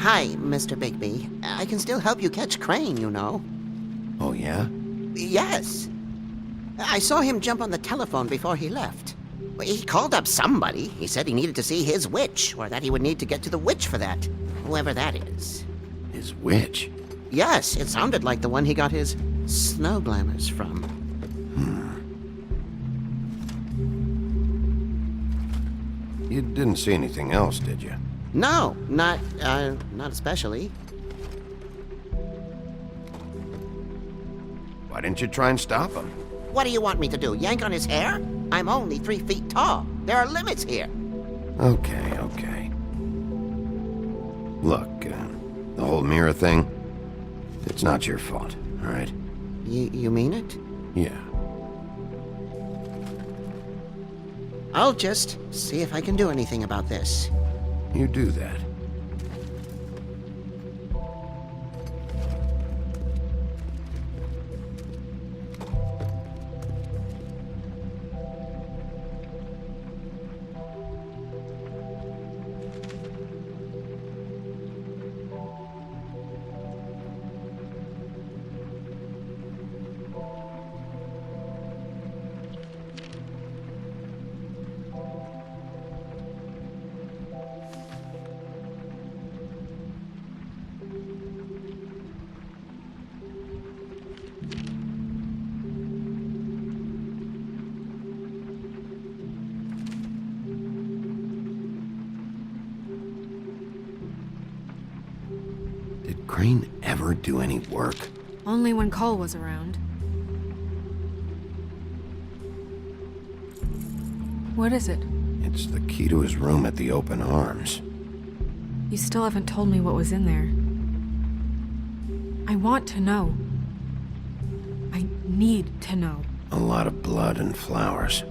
Hi, Mr. Bigby. I can still help you catch Crane, you know. Oh, yeah? Yes. I saw him jump on the telephone before he left. He called up somebody. He said he needed to see his witch, or that he would need to get to the witch for that. Whoever that is. His witch? Yes, it sounded like the one he got his snow glamours from. You didn't see anything else, did you? No, not especially. Why didn't you try and stop him? What do you want me to do, yank on his hair? I'm only 3 feet tall. There are limits here. Okay. Look, the whole mirror thing, it's not your fault, all right? You mean it? Yeah. I'll just see if I can do anything about this. You do that. Did Crane ever do any work? Only when Cole was around. What is it? It's the key to his room at the Open Arms. You still haven't told me what was in there. I want to know. I need to know. A lot of blood and flowers.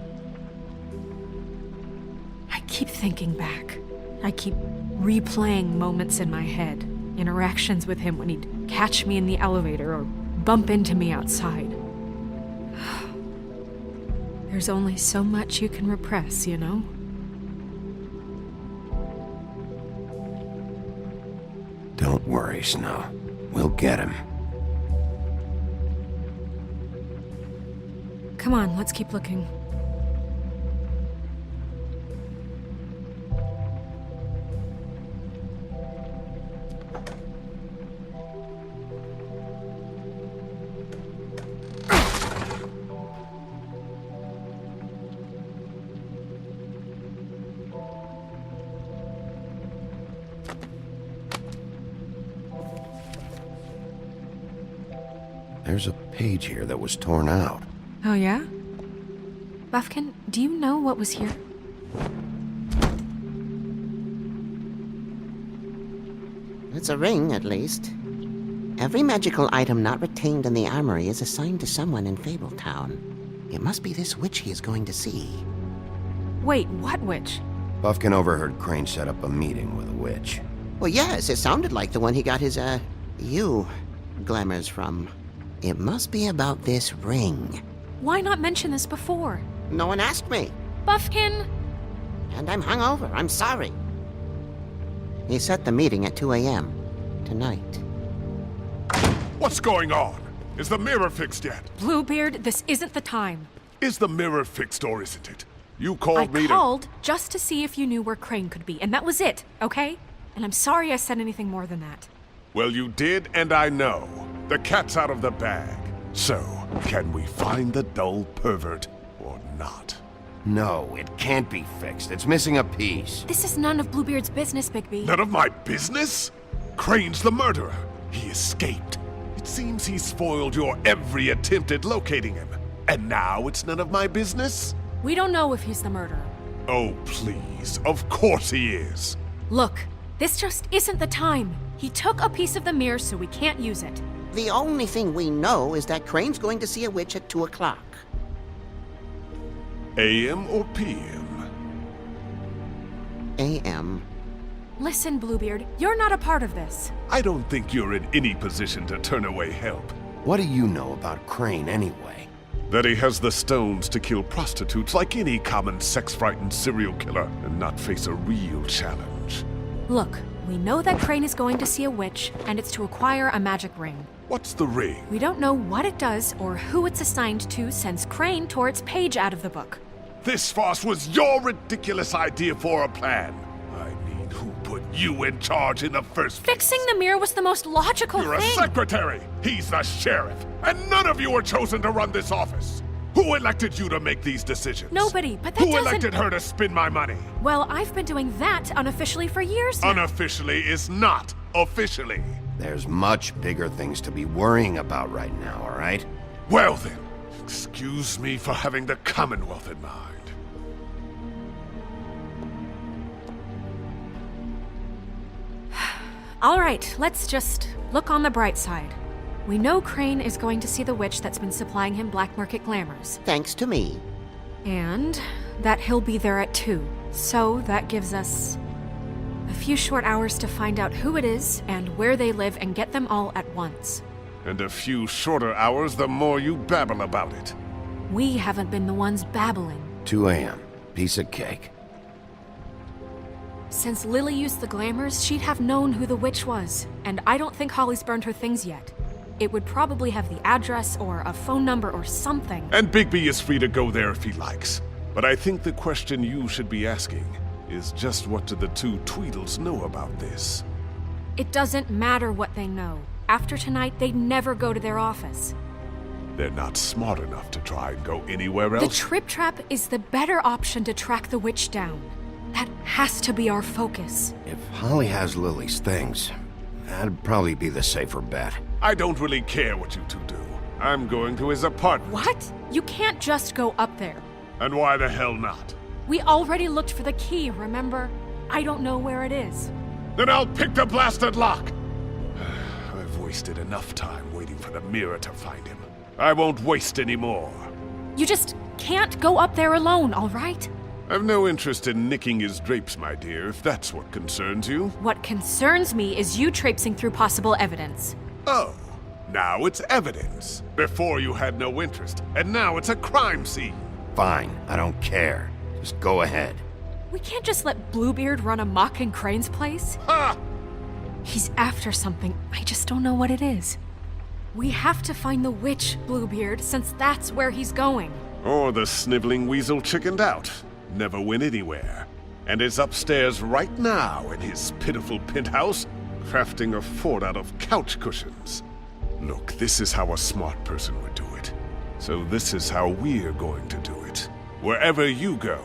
I keep thinking back. I keep replaying moments in my head. Interactions with him when he'd catch me in the elevator or bump into me outside. There's only so much you can repress, you know? Don't worry, Snow. We'll get him. Come on, let's keep looking. There's a page here that was torn out. Oh, yeah? Buffkin, do you know what was here? It's a ring, at least. Every magical item not retained in the armory is assigned to someone in Fabletown. It must be this witch he is going to see. Wait, what witch? Buffkin overheard Crane set up a meeting with a witch. Well, yes, it sounded like the one he got his, glamours from. It must be about this ring. Why not mention this before? No one asked me. Buffkin! And I'm hungover. I'm sorry. He set the meeting at 2 a.m. tonight. What's going on? Is the mirror fixed yet? Bluebeard, this isn't the time. Is the mirror fixed or isn't it? You called me I called just to see if you knew where Crane could be, and that was it, okay? And I'm sorry I said anything more than that. Well, you did, and I know. The cat's out of the bag. So, can we find the dull pervert or not? No, it can't be fixed. It's missing a piece. This is none of Bluebeard's business, Bigby. None of my business? Crane's the murderer. He escaped. It seems he spoiled your every attempt at locating him. And now it's none of my business? We don't know if he's the murderer. Oh, please. Of course he is. Look, this just isn't the time. He took a piece of the mirror, so we can't use it. The only thing we know is that Crane's going to see a witch at 2 o'clock. AM or PM? A.M. Listen, Bluebeard, you're not a part of this. I don't think you're in any position to turn away help. What do you know about Crane anyway? That he has the stones to kill prostitutes like any common sex-frightened serial killer and not face a real challenge. Look, We know that Crane is going to see a witch, and it's to acquire a magic ring. What's the ring? We don't know what it does or who it's assigned to since Crane tore its page out of the book. This farce was your ridiculous idea for a plan. I mean, who put you in charge in the first place? Fixing the mirror was the most logical You're a thing. secretary. He's the sheriff. And none of you were chosen to run this office. Who elected you to make these decisions? Nobody, but that Who doesn't... elected her to spend my money? Well, I've been doing that unofficially for years now. Unofficially is not officially. There's much bigger things to be worrying about right now, all right? Well then, excuse me for having the Commonwealth in mind. All right, let's just look on the bright side. We know Crane is going to see the witch that's been supplying him black market glamours. Thanks to me. And that he'll be there at 2. So that gives us a few short hours to find out who it is and where they live and get them all at once. And a few shorter hours the more you babble about it. We haven't been the ones babbling. 2 a.m. Piece of cake. Since Lily used the glamours, she'd have known who the witch was. And I don't think Holly's burned her things yet. It would probably have the address or a phone number or something. And Bigby is free to go there if he likes. But I think the question you should be asking is just what do the 2 Tweedles know about this? It doesn't matter what they know. After tonight, they'd never go to their office. They're not smart enough to try and go anywhere The else. Trip Trap is the better option to track the witch down. That has to be our focus. If Holly has Lily's things, that'd probably be the safer bet. I don't really care what you 2 do. I'm going to his apartment. What? You can't just go up there. And why the hell not? We already looked for the key, remember? I don't know where it is. Then I'll pick the blasted lock! I've wasted enough time waiting for the mirror to find him. I won't waste any more. You just can't go up there alone, all right? I've no interest in nicking his drapes, my dear, if that's what concerns you. What concerns me is you traipsing through possible evidence. Oh, now it's evidence. Before you had no interest, and now it's a crime scene. Fine, I don't care. Just go ahead. We can't just let Bluebeard run amok in Crane's place. Ha! He's after something. I just don't know what it is. We have to find the witch, Bluebeard, since that's where he's going. Or the sniveling weasel chickened out. Never went anywhere. And is upstairs right now in his pitiful penthouse, crafting a fort out of couch cushions. Look, this is how a smart person would do it. So this is how we're going to do it. Wherever you go,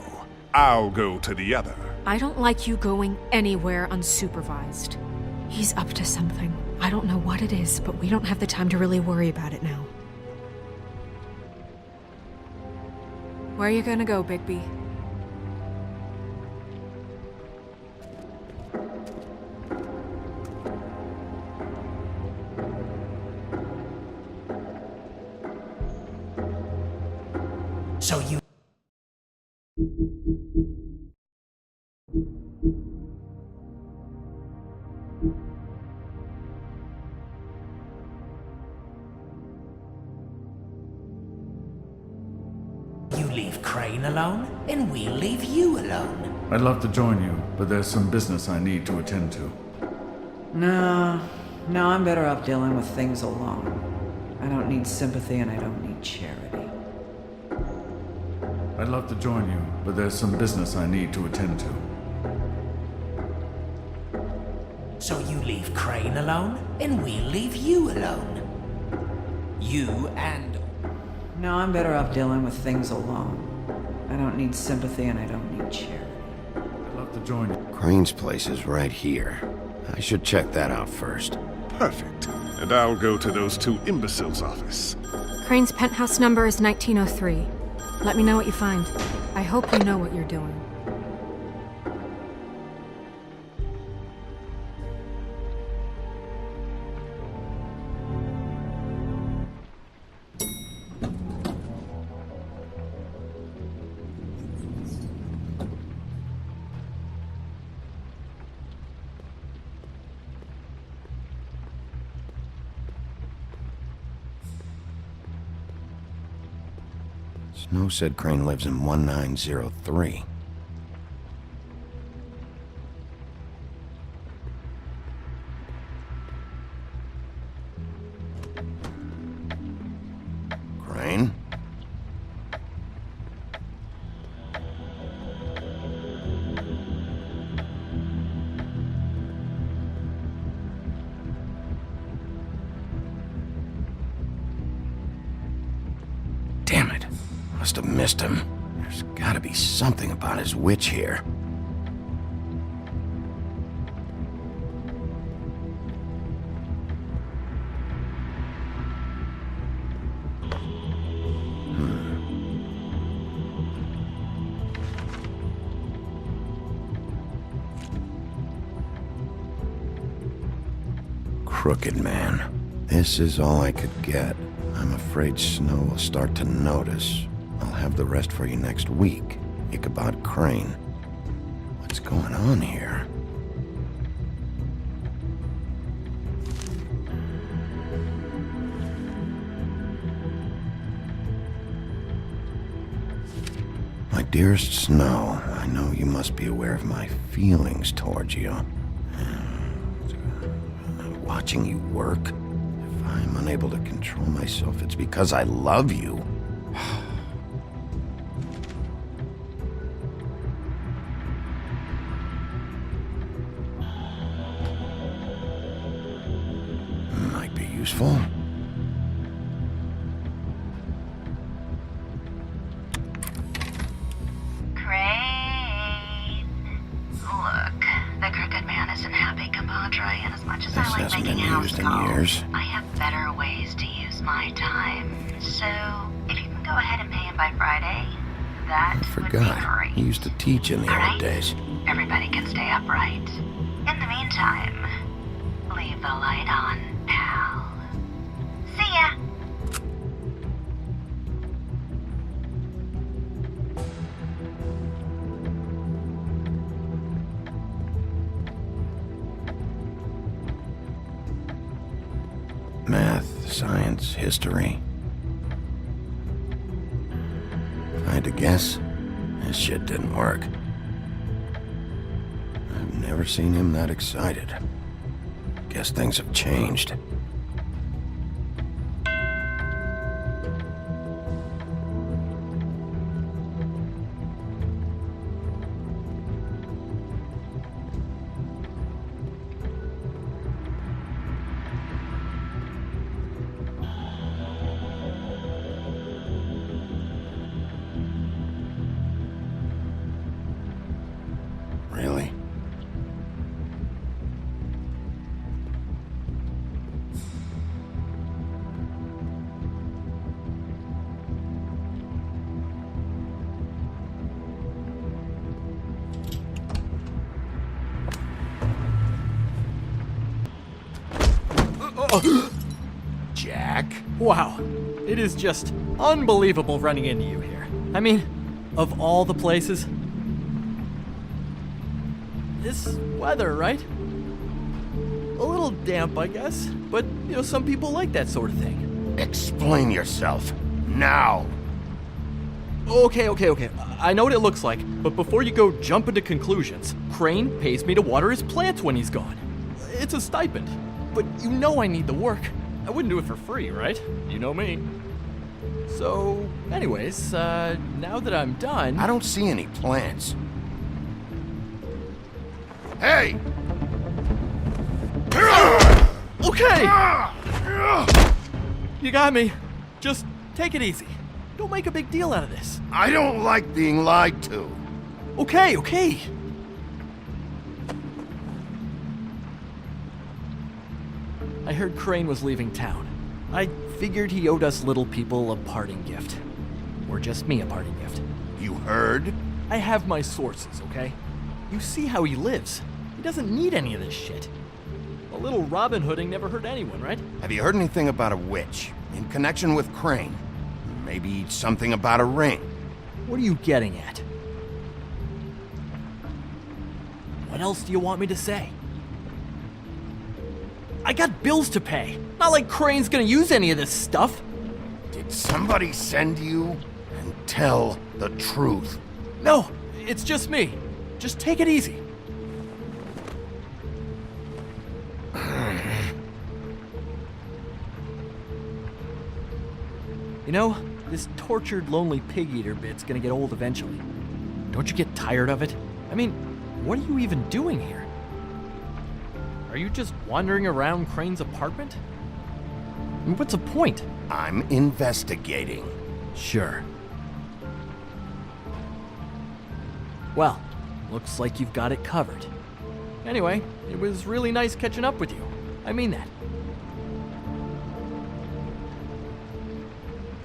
I'll go to the other. I don't like you going anywhere unsupervised. He's up to something. I don't know what it is, but we don't have the time to really worry about it now. Where are you gonna go, Bigby? So you... You leave Crane alone, and we'll leave you alone. I'd love to join you, but there's some business I need to attend to. No, I'm better off dealing with things alone. I don't need sympathy and I don't need charity. I'd love to join you, but there's some business I need to attend to. So you leave Crane alone, and we'll leave you alone. You and... No, I'm better off dealing with things alone. I don't need sympathy and I don't need charity. I'd love to join you. Crane's place is right here. I should check that out first. Perfect. And I'll go to those 2 imbeciles' office. Crane's penthouse number is 1903. Let me know what you find. I hope you know what you're doing. Snow said Crane lives in 1903. Crane? Damn it. Must have missed him. There's gotta be something about his witch here. Crooked man. This is all I could get. I'm afraid Snow will start to notice. I'll have the rest for you next week. Ichabod Crane. What's going on here? My dearest Snow, I know you must be aware of my feelings towards you. Watching you work, if I'm unable to control myself, it's because I love you. Might be useful. Crane. Look, the Crooked Man isn't happy, compadre, and as much as I This like hasn't making been house used in calls, years. I have better ways to use my time. So, if you can go ahead and pay him by Friday, that I would be forgot. great. You used to teach in the All old right? days. Everybody can stay upright. In the meantime, leave the light on, pal. See ya! Math, science, history. If I had to guess, this shit didn't work. I've never seen him that excited. Guess things have changed. Really? Jack? Wow, it is just unbelievable running into you here. I mean, of all the places. This weather, right? A little damp, I guess, but, some people like that sort of thing. Explain yourself. Now! Okay. I know what it looks like, but before you go jumping to conclusions, Crane pays me to water his plants when he's gone. It's a stipend, but I need the work. I wouldn't do it for free, right? You know me. So, anyways, now that I'm done... I don't see any plants. Hey! Okay! You got me. Just take it easy. Don't make a big deal out of this. I don't like being lied to. Okay. I heard Crane was leaving town. I figured he owed us little people a parting gift. Or just me a parting gift. You heard? I have my sources, okay? You see how he lives. He doesn't need any of this shit. A little Robin Hooding never hurt anyone, right? Have you heard anything about a witch in connection with Crane? Maybe something about a ring. What are you getting at? What else do you want me to say? I got bills to pay. Not like Crane's gonna use any of this stuff. Did somebody send you? And tell the truth. No, it's just me. Just take it easy. You know, this tortured, lonely pig-eater bit's gonna get old eventually. Don't you get tired of it? I mean, what are you even doing here? Are you just wandering around Crane's apartment? I mean, what's the point? I'm investigating. Sure. Well, looks like you've got it covered. Anyway, it was really nice catching up with you. I mean that.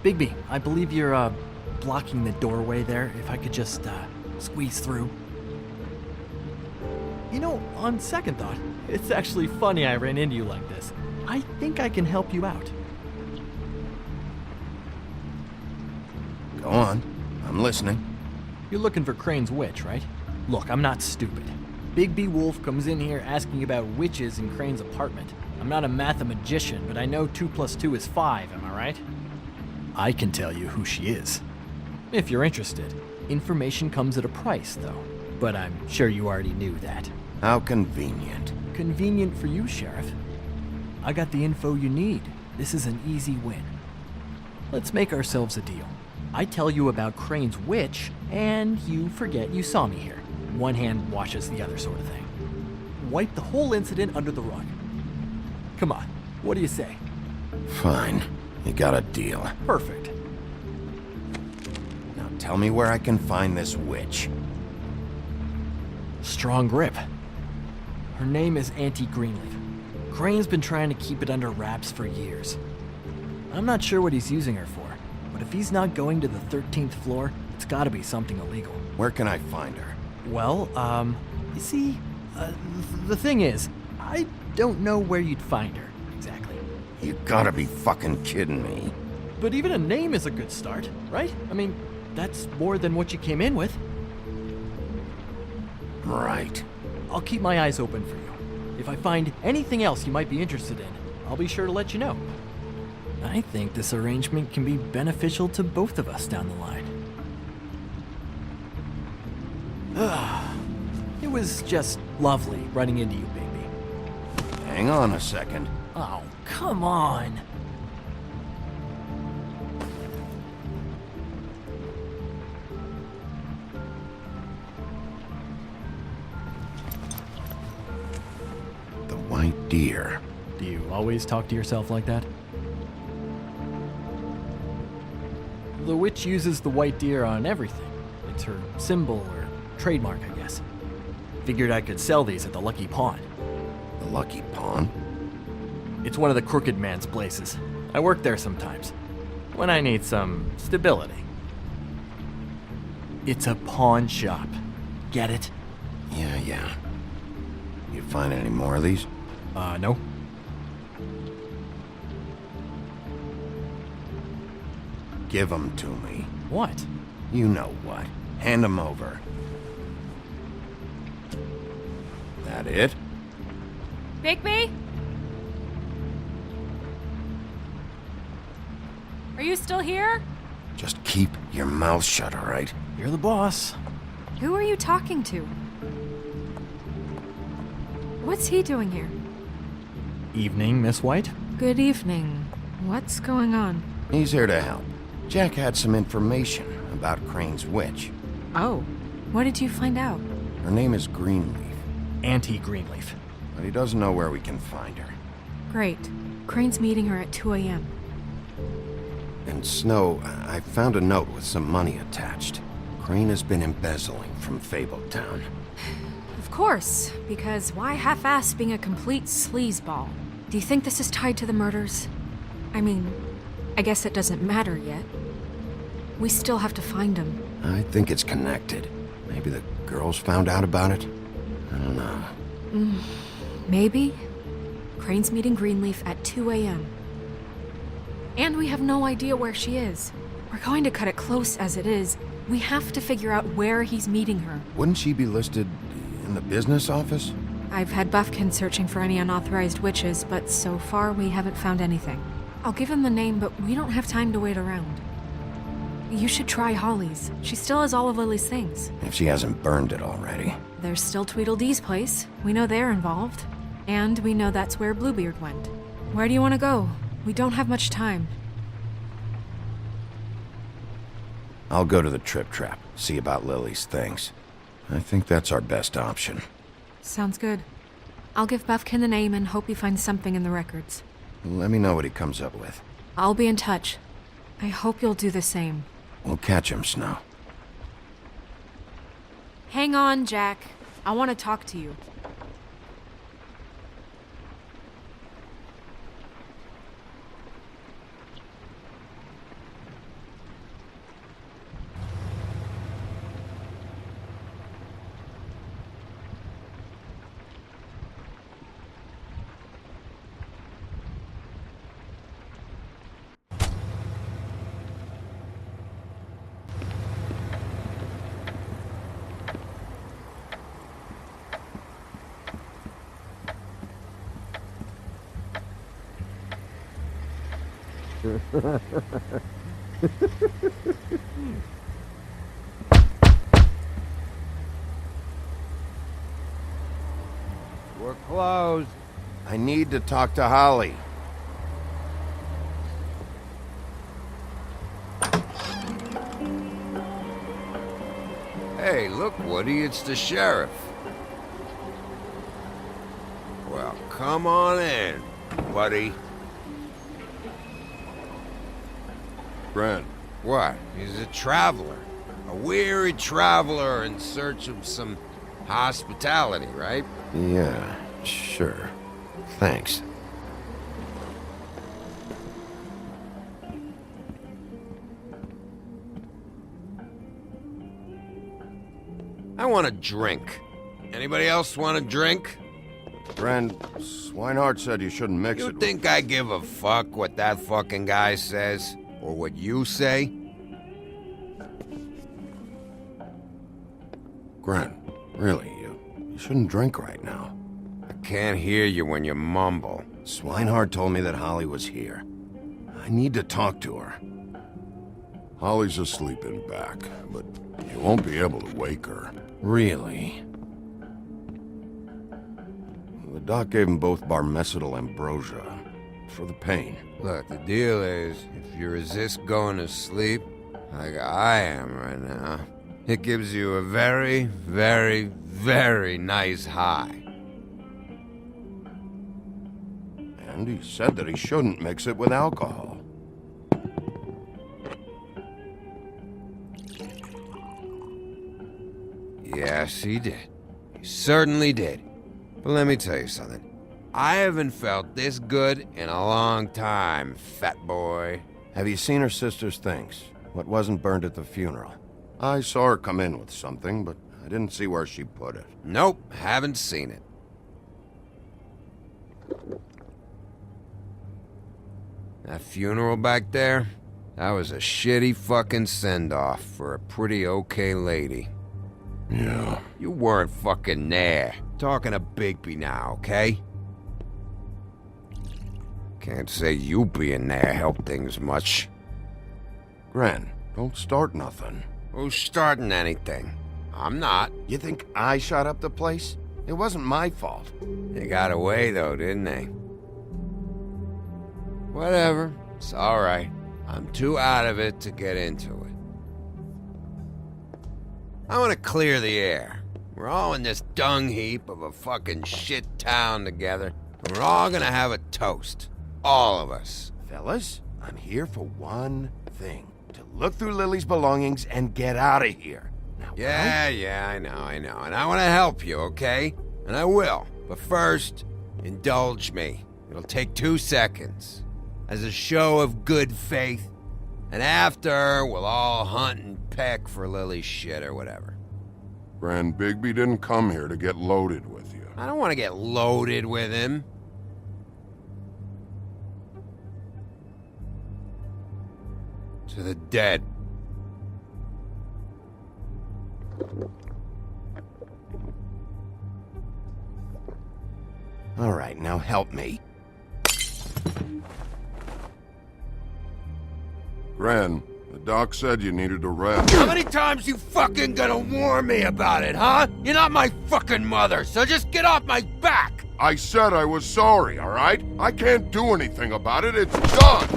Bigby, I believe you're, blocking the doorway there. If I could just, squeeze through. You know, on second thought, it's actually funny I ran into you like this. I think I can help you out. Go on. I'm listening. You're looking for Crane's witch, right? Look, I'm not stupid. Bigby Wolf comes in here asking about witches in Crane's apartment. I'm not a mathematician, but I know 2 + 2 is 5, am I right? I can tell you who she is. If you're interested. Information comes at a price, though. But I'm sure you already knew that. How convenient. Convenient for you, Sheriff. I got the info you need. This is an easy win. Let's make ourselves a deal. I tell you about Crane's witch, and you forget you saw me here. One hand washes the other sort of thing. Wipe the whole incident under the rug. Come on, what do you say? Fine. You got a deal. Perfect. Now tell me where I can find this witch. Strong grip. Her name is Auntie Greenleaf. Crane's been trying to keep it under wraps for years. I'm not sure what he's using her for, but if he's not going to the 13th floor, it's gotta be something illegal. Where can I find her? Well, you see, the thing is, I don't know where you'd find her, exactly. You gotta be fucking kidding me. But even a name is a good start, right? I mean, that's more than what you came in with. Right. I'll keep my eyes open for you. If I find anything else you might be interested in, I'll be sure to let you know. I think this arrangement can be beneficial to both of us down the line. It was just lovely running into you, baby. Hang on a second. Oh, come on. The white deer. Do you always talk to yourself like that? The witch uses the white deer on everything. It's her symbol or trademark, I guess. Figured I could sell these at the Lucky Pawn. The Lucky Pawn? It's one of the crooked man's places. I work there sometimes, when I need some stability. It's a pawn shop. Get it? Yeah. You find any more of these? No. Give them to me. What? You know what. Hand them over. That it? Bigby? Are you still here? Just keep your mouth shut, all right? You're the boss. Who are you talking to? What's he doing here? Evening, Miss White. Good evening. What's going on? He's here to help. Jack had some information about Crane's witch. Oh, what did you find out? Her name is Greenleaf, Auntie Greenleaf. but he doesn't know where we can find her. Great. Crane's meeting her at 2 a.m. And Snow, I found a note with some money attached. Crane has been embezzling from Fabletown. Of course, because why half-ass being a complete sleazeball? Do you think this is tied to the murders? I mean, I guess it doesn't matter yet. We still have to find him. I think it's connected. Maybe the girls found out about it? I don't know. Maybe. Crane's meeting Greenleaf at 2 a.m. And we have no idea where she is. We're going to cut it close as it is. We have to figure out where he's meeting her. Wouldn't she be listed in the business office? I've had Buffkin searching for any unauthorized witches, but so far we haven't found anything. I'll give him the name, but we don't have time to wait around. You should try Holly's. She still has all of Lily's things. If she hasn't burned it already. There's still Tweedledee's place. We know they're involved. And we know that's where Bluebeard went. Where do you want to go? We don't have much time. I'll go to the Trip Trap, see about Lily's things. I think that's our best option. Sounds good. I'll give Buffkin the name and hope he finds something in the records. Let me know what he comes up with. I'll be in touch. I hope you'll do the same. We'll catch him, Snow. Hang on, Jack. I want to talk to you. We're closed. I need to talk to Holly. Hey, look, Woody, it's the sheriff. Well, come on in, buddy. Brent. What? He's a traveler. A weary traveler in search of some hospitality, right? Yeah, sure. Thanks. I want a drink. Anybody else want a drink? Brent, Swinehart said you shouldn't mix You it. think I give a fuck what that fucking guy says? Or what you say? Grant, really, you shouldn't drink right now. I can't hear you when you mumble. Swinehart told me that Holly was here. I need to talk to her. Holly's asleep in back, but you won't be able to wake her. Really? The doc gave them both Barmecidal ambrosia for the pain. Look, the deal is, if you resist going to sleep, like I am right now, it gives you a very, very, very nice high. And he said that he shouldn't mix it with alcohol. Yes, he did. He certainly did. But let me tell you something. I haven't felt this good in a long time, fat boy. Have you seen her sister's things? What wasn't burned at the funeral? I saw her come in with something, but I didn't see where she put it. Nope, haven't seen it. That funeral back there, that was a shitty fucking send-off for a pretty okay lady. Yeah. You weren't fucking there. Talking to Bigby now, okay? Can't say you being there helped things much. Gran, don't start nothing. Who's starting anything? I'm not. You think I shot up the place? It wasn't my fault. They got away though, didn't they? Whatever. It's alright. I'm too out of it to get into it. I want to clear the air. We're all in this dung heap of a fucking shit town together, and we're all gonna have a toast. All of us. Fellas, I'm here for one thing. To look through Lily's belongings and get out of here. Now, Yeah, I know. And I want to help you, okay? And I will. But first, indulge me. It'll take 2 seconds. As a show of good faith. And after, we'll all hunt and peck for Lily's shit or whatever. Grand Bigby didn't come here to get loaded with you. I don't want to get loaded with him. To the dead. All right, now help me. Gran, the doc said you needed a rest. How many times you fucking gonna warn me about it, huh? You're not my fucking mother, so just get off my back! I said I was sorry, all right? I can't do anything about it. It's done.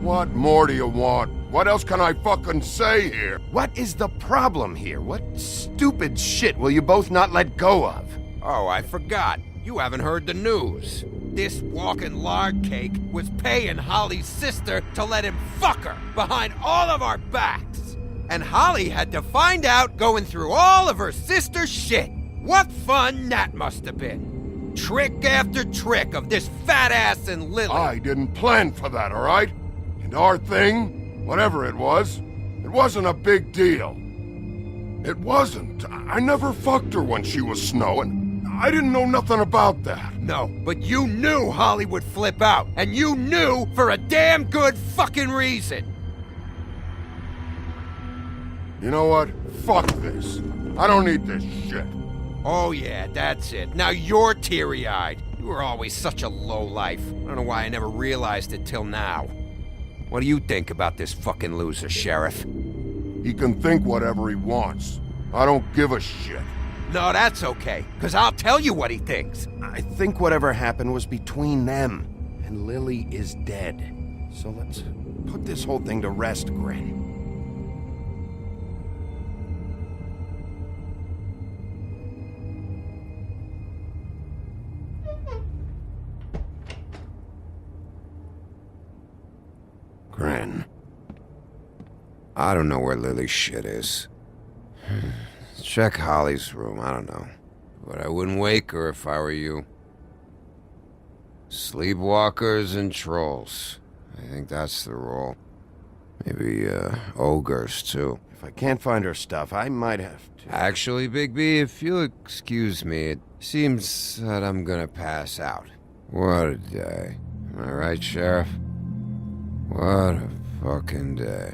What more do you want? What else can I fucking say here? What is the problem here? What stupid shit will you both not let go of? Oh, I forgot. You haven't heard the news. This walking lard cake was paying Holly's sister to let him fuck her behind all of our backs. And Holly had to find out going through all of her sister's shit. What fun that must have been. Trick after trick of this fat ass and Lily. I didn't plan for that, all right? And our thing, whatever it wasn't a big deal. It wasn't. I never fucked her when she was snowing. I didn't know nothing about that. No, but you knew Holly would flip out, and you knew for a damn good fucking reason. You know what? Fuck this. I don't need this shit. Oh yeah, that's it. Now you're teary-eyed. You were always such a lowlife. I don't know why I never realized it till now. What do you think about this fucking loser, Sheriff? He can think whatever he wants. I don't give a shit. No, that's okay, because I'll tell you what he thinks. I think whatever happened was between them, and Lily is dead. So let's put this whole thing to rest, Gren. Gren. I don't know where Lily's shit is. Check Holly's room, I don't know. But I wouldn't wake her if I were you. Sleepwalkers and trolls. I think that's the rule. Maybe, ogres, too. If I can't find her stuff, I might have to... Actually, Big B, if you'll excuse me, it seems that I'm gonna pass out. What a day. Am I right, Sheriff? What a fucking day.